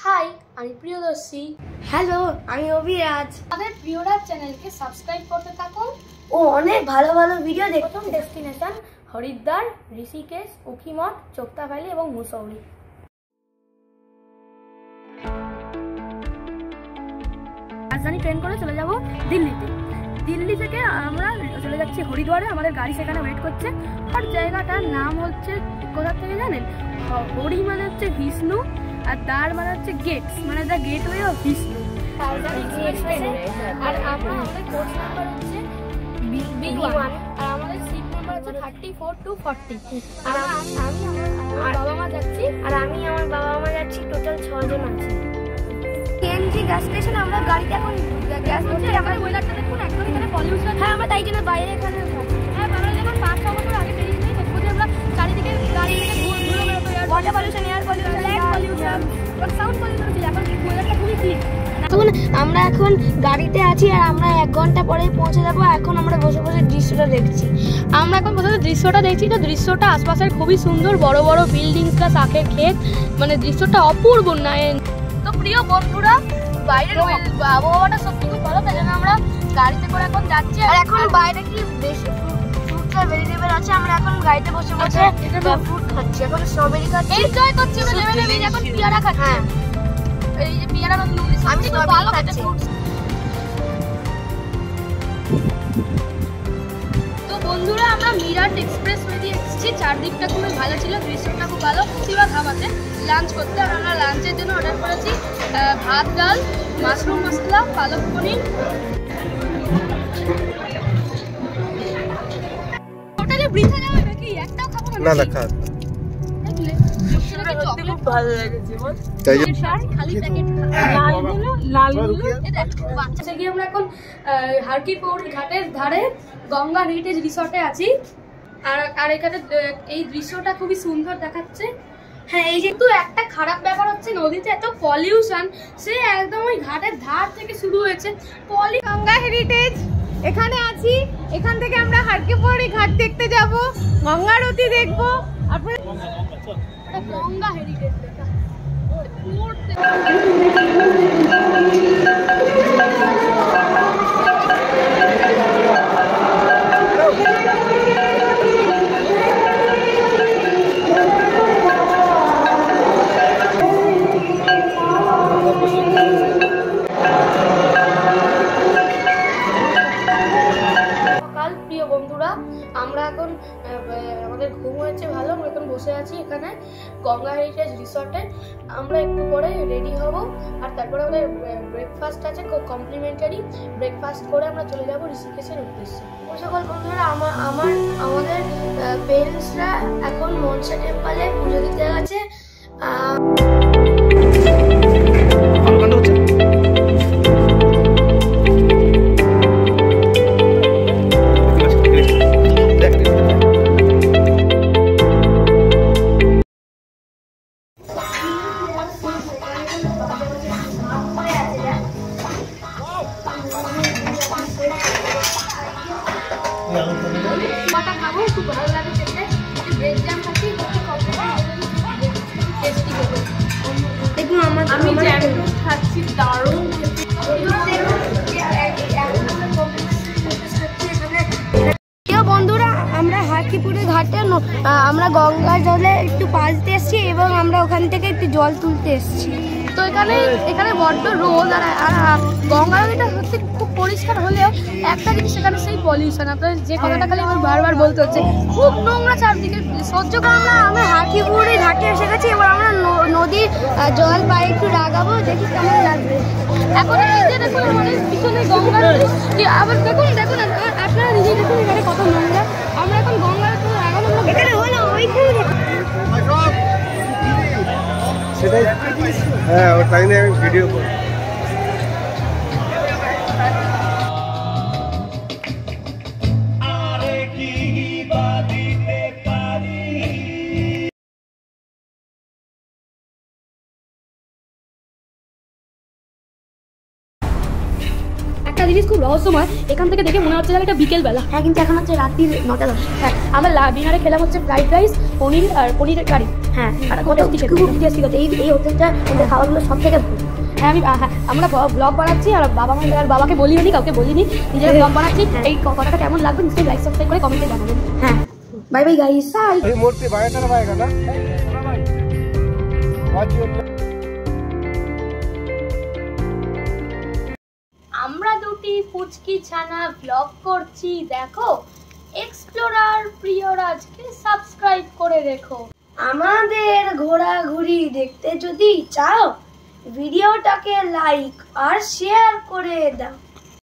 High, আমি Priyadarshi. Hello, আমি অভিরাজ। আমাদের প্রিয়রাজ চ্যানেলকে সাবস্ক্রাইব করতে থাকুন ও অনেক ভালো ভালো ভিডিও দেখুন। প্রথম ডেস্টিনেশন হরিদ্বার, ঋষিকেশ, উখিমঠ, চোপতা ভ্যালি এবং মুসৌরি। রাজধানী ট্রেন করে চলে যাব দিল্লিতে। দিল্লি থেকে আমরা চলে যাচ্ছি হরিদ্বারে। আমাদের গাড়ি সেখানে ওয়েট করছে। আর জায়গাটার নাম হচ্ছে, কোথা থেকে জানেন? হরি মানে হচ্ছে বিষ্ণু, আর দ্বার মানে হচ্ছে গেটস, মানে দ্য গেটওয়ে অফ বিষ্ণু। আর আমাদের কোচ নাম্বার হচ্ছে B1 আর আমাদের সিট নাম্বার হচ্ছে 34 to 40। আর আমি আমার বাবা মা যাচ্ছি, আর আমি আমার বাবা মা যাচ্ছি। টোটাল 6 জন আছে। সিএনজি গ্যাস স্টেশন আমরা গাড়িতে এখন গ্যাস ভরছি। আমরা ওয়েদারটা দেখুন, একদম এখানে পলিউশন। হ্যাঁ, আমরা তাই জন্য বাইরে এখানে। হ্যাঁ, আমরা যখন 5-6 বছর আগে বেরিয়ে যাই তখন আমরা চারিদিকে গাড়ি থেকে ধুলো বেরোতো, water pollution, air pollution, land pollution, sound pollution ছিল। এখন ওয়েদারটা খুবই ক্লিন। এখন আমরা এখন গাড়িতে আছি আর আমরা 1 ঘন্টা পরে পৌঁছে যাবো। এখন আমরা বসে বসে দৃশ্যটা দেখছি। আমরা এখন বসে দৃশ্যটা দেখছি। তো দৃশ্যটা আশপাশের খুবই সুন্দর, বড় বড় বিল্ডিংসটা, শাকের ক্ষেত, মানে দৃশ্যটা অপূর্ব নয়ন। তো প্রিয় বন্ধুরা, বাইরের আবহাওয়াটা সত্যি খুব ভালো, তাই জন্য আমরা গাড়িতে করে এখন যাচ্ছি। আর এখন বাইরে কি বেশি ফ্রুটস আর ভেজিটেবল আছে। আমরা এখন গাড়িতে বসে বসে ফ্রুট খাচ্ছি। এখন স্ট্রবেরি খাচ্ছি, এনজয় করছি। আমরা লেভেলে এখন পেয়ারা খাচ্ছি। হ্যাঁ, এই যে পেয়ারা আমি তো ভালো খাচ্ছি। তো বন্ধুরা, আমরা মিরাট এক্সপ্রেসওয়ে দিয়ে এসেছি। চারদিকটা খুবই ভালো ছিল, দৃশ্যটা খুব ভালো। প্রতিভা খাবাতে লাঞ্চ করতে আমরা লাঞ্চের জন্য অর্ডার করেছি ভাত, ডাল, মাশরুম মশলা, পালক পনির। ওটা যে বৃথা যাবে নাকি? একটাও খাবো না। না খা। দেখলে খুব ভালো লেগেছে। খালি প্যাকেট লালগুলো বাচ্চা গিয়ে আমরা এখন হারকিপৌড়ি ঘাটের ধারে গঙ্গা হেরিটেজ রিসর্টে আছি। আর এখানে এই দৃশ্যটা খুবই সুন্দর দেখাচ্ছে। হ্যাঁ, এই যেহেতু একটা খারাপ ব্যাপার হচ্ছে, নদীতে এত পলিউশন, সে একদম ওই ঘাটের ধার থেকে শুরু হয়েছে। গঙ্গা হেরিটেজ এখানে আছি। এখান থেকে আমরা হারকিপৌড়ি ঘাট দেখতে যাব, গঙ্গা আরতি দেখবো। গঙ্গা হেরিটেজ দেখা আমরা এখন আমাদের ঘুম হয়েছে ভালো। আমরা এখন বসে আছি এখানে গঙ্গা হেরিটেজ রিসর্টে। আমরা একটু পরে রেডি হব, আর তারপরে আমাদের ব্রেকফাস্ট আছে, কমপ্লিমেন্টারি ব্রেকফাস্ট করে আমরা চলে যাব ঋষিকেশের উদ্দেশ্যে। সকল বন্ধুরা, আমাদের পেরেন্টসরা এখন মনসা টেম্পলে পুজো দিতে গেছে। খুব ভালো লাগে খেতে। ব্রেড জ্যাম খাচ্ছি, দেখুন আমি জ্যাম ফ্রুট খাচ্ছি, দারুণ খেতে। বন্ধুরা, আমরা হারকিপুরের ঘাটে আমরা গঙ্গার জলে একটু পাশ দিয়ে এসেছি এবং আমরা ওখান থেকে একটু জল তুলতে এসেছি। তো এখানে বড্ড রোদ, আর গঙ্গা নদীটা সত্যি খুব পরিষ্কার হলেও একটা জিনিস সেখানে সেই পলিউশন। আপনার যে কথাটা খালি আমার বারবার বলতে হচ্ছে, খুব নোংরা চারদিকে সহ্য করে। আমরা হারকিপুরের ঘাটে এসে গেছি। এবার আমরা নদীর জল পায়ে একটু লাগাবো, দেখি কেমন লাগবে। এখন এই যে দেখুন আমাদের পিছনে গঙ্গা নদী, আবার দেখুন আপনারা নিজেই দেখুন এখানে কত নোংরা। আমরা এখন গঙ্গার এখানে হলো ওইখানে সেটাই। হ্যাঁ, ওর তাই নিয়ে আমি ভিডিও করি। একটা জিনিস খুব রহস্যময়, এখান থেকে দেখে মনে হচ্ছে এটা বিকেল বেলা। হ্যাঁ কিন্তু এখন হচ্ছে রাত্রি 9:10। হ্যাঁ আমরা ডিনারে খেলাম হচ্ছে ফ্রাইড রাইস, পনির আর পনিরের কারি। হ্যাঁ আর খুব টেস্টি হতো। এই হোটেলটা খাবারগুলো সব থেকে ভালো। হ্যাঁ আমরা ব্লগ বানাচ্ছি আর বাবাকে বলিও নি, কাউকে বলিনি, নিজেরা ব্লগ বানাচ্ছি। এই কথাটা কেমন লাগবে নিশ্চয়ই লাইক সাবস্ক্রাইব করে কমেন্টে জানাবেন। হ্যাঁ বাই বাই গাইস। এই মূর্তি বাইরে বাইরে না আমরা দুটি পুচকি ছানা ব্লগ করছি, দেখো এক্সপ্লোরার প্রিয়রাজকে সাবস্ক্রাইব করে রেখো। আমাদের ঘোরাঘুরি দেখতে যদি চাও ভিডিওটাকে লাইক আর শেয়ার করে দাও।